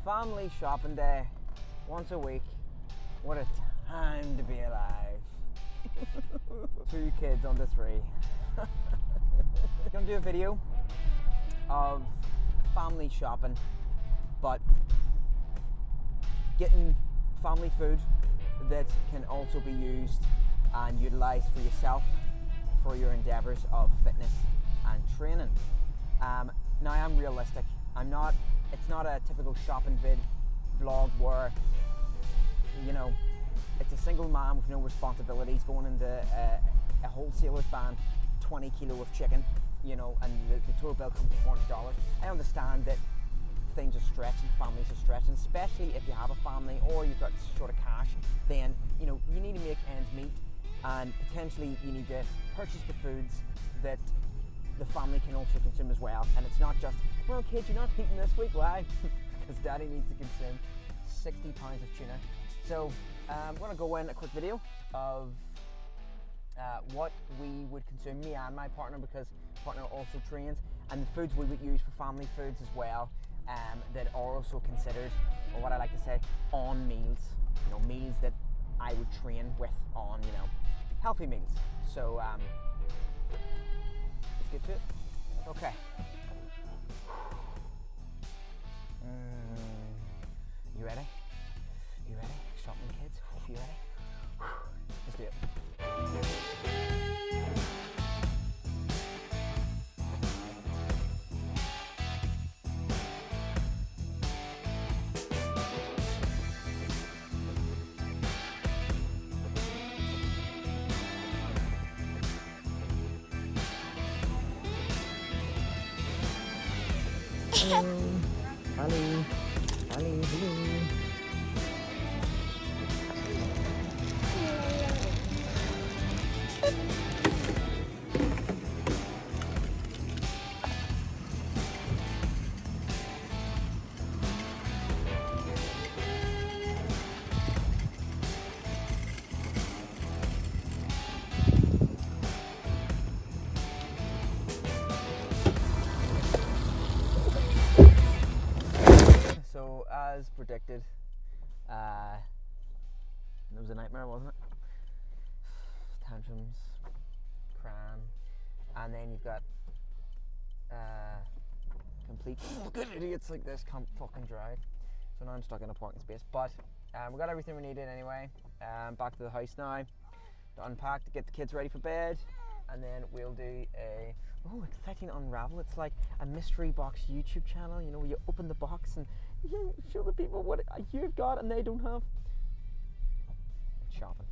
Family shopping day, once a week. What a time to be alive. 2 kids under 3. I'm gonna do a video of family shopping, but getting family food that can also be used and utilised for yourself for your endeavours of fitness and training. Now I'm realistic. It's not a typical shopping vlog where, you know, it's a single man with no responsibilities going into a wholesaler's van, 20 kilo of chicken, you know, and the total bill comes to $400. I understand that things are stretching, families are stretching, especially if you have a family or you've got short of cash, then, you know, you need to make ends meet, and potentially you need to purchase the foods that the family can also consume as well. And it's not just, well, kids, you're not eating this week, why? Because daddy needs to consume 60 pounds of tuna. So I'm going to go in a quick video of what we would consume, me and my partner, because partner also trains, and the foods we would use for family foods as well, that are also considered, or what I like to say, on meals. You know, meals that I would train with on, you know, healthy meals. So let's get to it. Okay. You ready? You ready? Shopping kids? You ready? Let's do it. Hello. Hello. Hello. Hello. So, as predicted, it was a nightmare, wasn't it? Tantrums, crying, and then you've got complete fucking idiots like this can't fucking drive. So now I'm stuck in a parking space, but we got everything we needed anyway. Back to the house now to unpack, to get the kids ready for bed, and then we'll do a exciting unravel. It's like a mystery box YouTube channel, you know, where you open the box and you show the people what you've got and they don't have. It's shopping.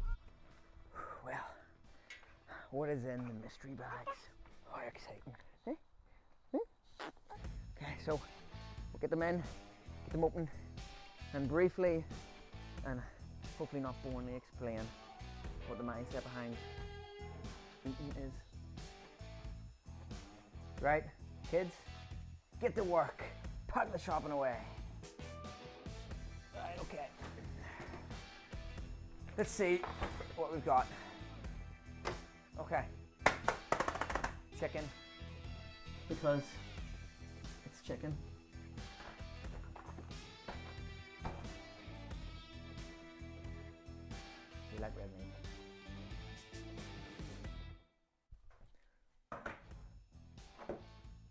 Well, what is in the mystery bags? How exciting. Eh? Eh? Okay, so we'll get them in, get them open, and briefly and hopefully not boringly explain what the mindset behind eating is. Right, kids, get to work, pack the shopping away. Right, okay. Let's see what we've got. Okay, chicken, because it's chicken. We like red meat.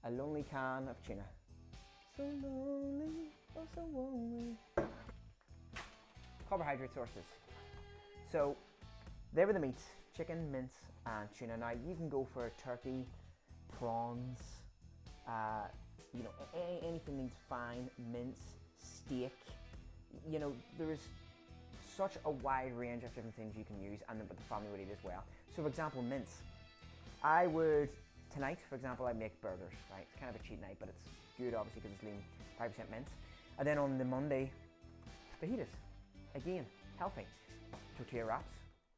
A lonely can of tuna. So lonely, oh so lonely. Carbohydrate sources. So there were the meats: chicken, mince, and tuna. Now you can go for turkey, prawns, you know, anything needs fine, mince, steak. You know, there is such a wide range of different things you can use, and then but the family would eat as well. So for example, mince. I would, tonight, for example, I make burgers, right? It's kind of a cheat night, but it's good obviously because it's lean, 5% mince. And then on the Monday, fajitas. Again, healthy. Tortilla wraps,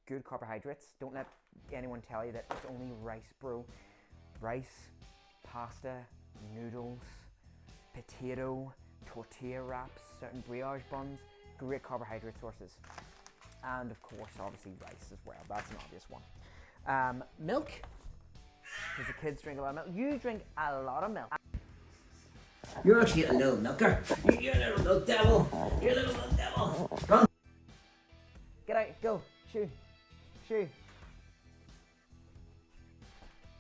good carbohydrates. Don't let anyone tell you that it's only rice, bro. Rice, pasta, noodles, potato, tortilla wraps, certain brioche buns, great carbohydrate sources. And of course, obviously rice as well. That's an obvious one. Milk, because the kids drink a lot of milk. You drink a lot of milk. You're actually a little milker. You're a little milk devil. You're a little milk devil. Run. Get out, go, shoo, shoo.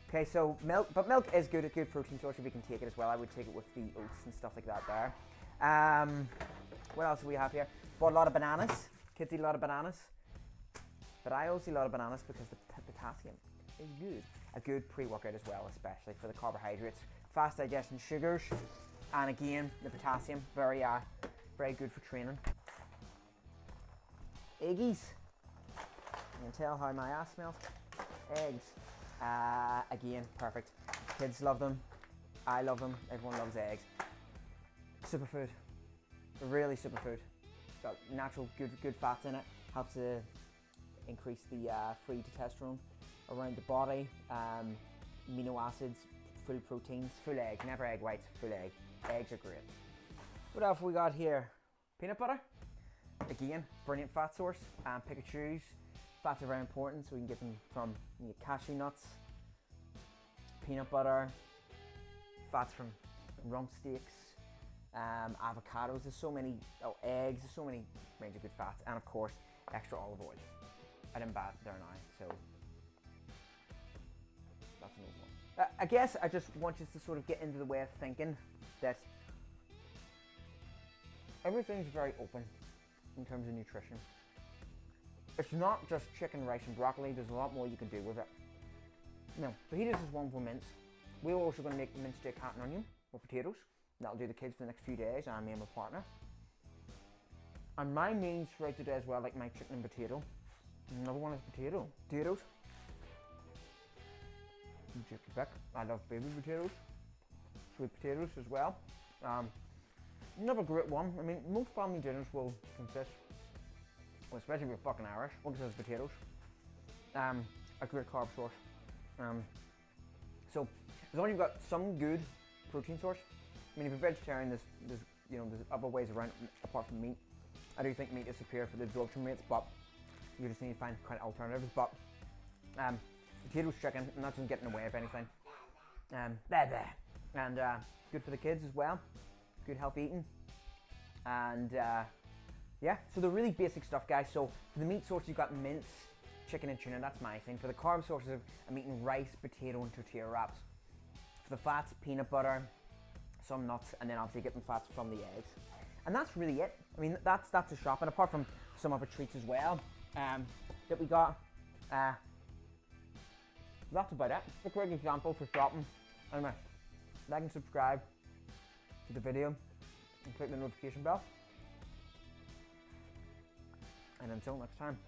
Okay, so milk, but milk is good, a good protein source if you can take it as well. I would take it with the oats and stuff like that there. What else do we have here? Bought a lot of bananas. Kids eat a lot of bananas. But I also eat a lot of bananas because the potassium is good. A good pre-workout as well, especially for the carbohydrates. Fast digestion sugars. And again, the potassium, very good for training. Eggies. You can tell how my ass smells. Eggs. Again, perfect. Kids love them. I love them. Everyone loves eggs. Superfood. Really superfood. Got natural, good fats in it. Helps to increase the free testosterone around the body. Amino acids, full proteins, full egg. Never egg whites, full egg. Eggs are great. What else we got here? Peanut butter. Again, brilliant fat source. Pick and choose. Fats are very important, so we can get them from cashew nuts, peanut butter, fats from rump steaks, avocados. There's so many, eggs. There's so many range of good fats, and of course, extra olive oil. I didn't buy it there now, so that's another one. I guess I just want you to sort of get into the way of thinking that everything's very open in terms of nutrition. It's not just chicken, rice, and broccoli. There's a lot more you can do with it. Now, fajitas is one for mince. We're also going to make minced steak, hat, and onion with potatoes. That'll do the kids for the next few days, and me and my partner. And my mains throughout the day as well, like my chicken and potato. Another one is potatoes. I love baby potatoes. Sweet potatoes as well. Another great one. I mean, most family dinners will consist, well, especially if you're fucking Irish, what consists of potatoes. A great carb source. So as long as you've got some good protein source. I mean, if you're vegetarian, there's other ways around it apart from meat. I do think meat is superior for the absorption rates, but you just need to find kind of alternatives. But potatoes, chicken, and that's not getting away of anything. And good for the kids as well. Good healthy eating. And yeah, so the really basic stuff, guys. So for the meat source, you've got mince, chicken, and tuna. That's my thing. For the carb sources, I'm eating rice, potato, and tortilla wraps. For the fats, peanut butter, some nuts, and then obviously getting fats from the eggs. And that's really it. I mean, that's a shop. And apart from some other treats as well that we got, that's about it. A great example for shopping. Anyway, like and subscribe to the video and click the notification bell. And until next time.